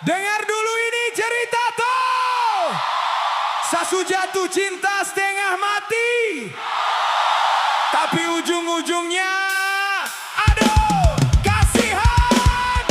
Dengar dulu ini cerita tuh. Sasu jatuh cinta setengah mati, tapi ujung-ujungnya aduh kasihan.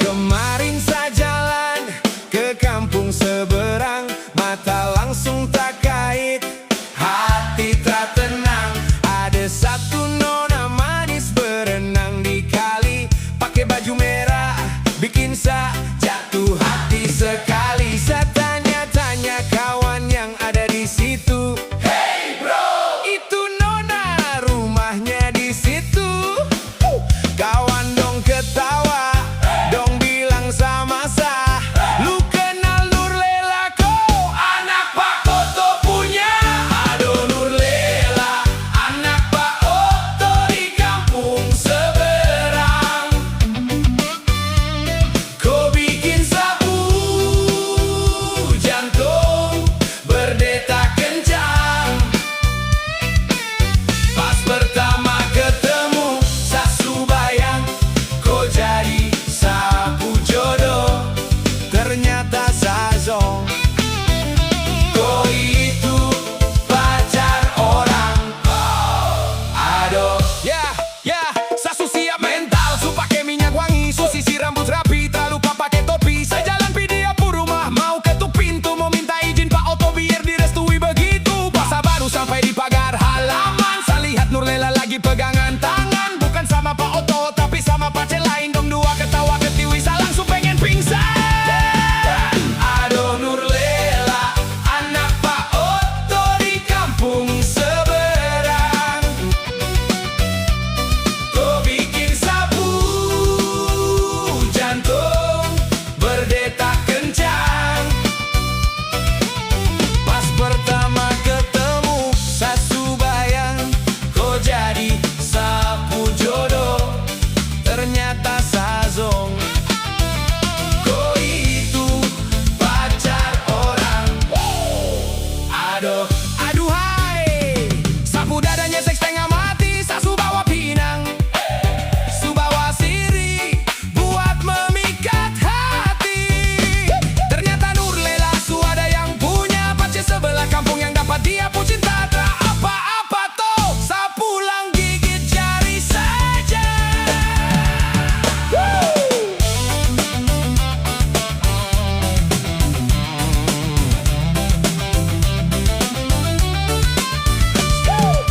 Kemarin saya jalan ke kampung seberang, mata langsung tak kait, hati tak tenang. Ada satu nona manis berenang di kali, pakai baju merah, bikin saya jatuh hati sekali. Saya tanya-tanya kawan yang ada di situ, "Hey bro, itu nona rumahnya di situ?" Kawan dong ketawa, dong bilang sama saya, "Lu kenal Nurlela ko, anak Pak Oto punya?" Aduh Nurlela, anak Pak Oto di kampung seberang. Kau bikin sapu jantung berdetak kencang. Pas pertama ketemu, sasu bayang kau jadi sapu jodoh. Ternyata sazong, kau itu pacar orang. Aduh, ya, sasu siap mental, su pakai minyak wangi, su sisir rambut rapi, tak lupa pakai topi. Saya jalan pi dia pu rumah, mau ketuk pintu, mau minta izin Pak Oto biar direstui begitu. Pas saya baru sampai di pagar halaman, saya lihat Nurlela lagi pegangan tangan, bukan sama Pak Oto tapi sama pacar lain. Dong dua ketawa ketiwi, saya langsung pengen pingsan. Aduh Nurlela, anak Pak Oto di kampung seberang. Kau bikin sapu jantung berdetak kencang. Pas pertama ketemu, sasu bayang kau jadi sapu jodoh. Ternyata sazong, kau itu pacar orang. Aduh hai, sapu dadanya setengah mati, sasu bawa pinang, su bawa siri buat memikat hati. Ternyata Nurlela su ada yang punya pacar sebelah kampung yang dapat dia pun cinta. Tak apa-apa toh, saya pulang gigit jari saja.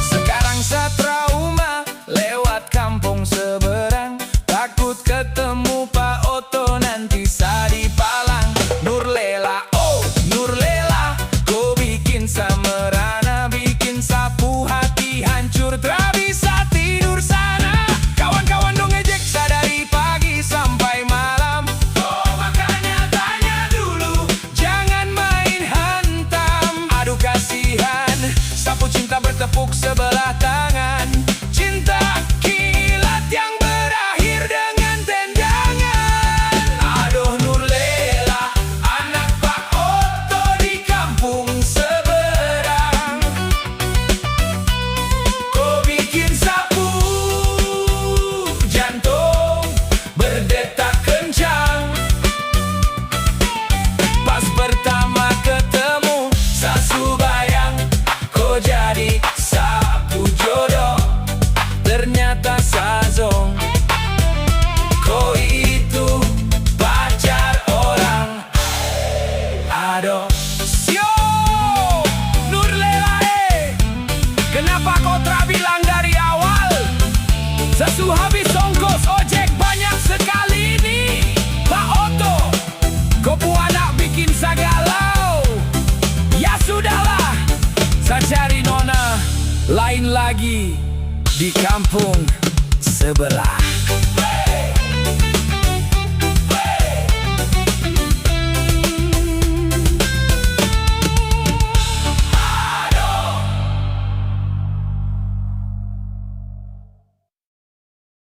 Sekarang saya trauma lewat kampung seberang, takut ketemu Pak Oto nanti saya dipalang. Nurlela, oh Nurlela, kau bikin saya merana, bikin sapu hati hancur, tak bisa tidur sana. Kawan-kawan dong ngejek saya dari pagi sampai malam. Oh makanya tanya dulu, jangan main hantam. Aduh kasihan, sapu cinta bertepuk sebelah tangan. Cinta kilat yang berakhir dengan tendangan. Aduh Nurlela, anak Pak Oto di kampung seberang. Kau bikin sapu jantung berdetak kencang. Pas pertama ketemu, sasu bayang kau jadi sapu jodoh. Ternyata sazong, kau itu pacar orang. Aduh, sio Nurlela, kenapa kau tak bilang dari awal? Sasu habis ongkos ojek banyak sekali ini. Pak Oto, kau pu anak bikin sagalau. Ya sudahlah, saya cari nona lain lagi di kampung sebelah.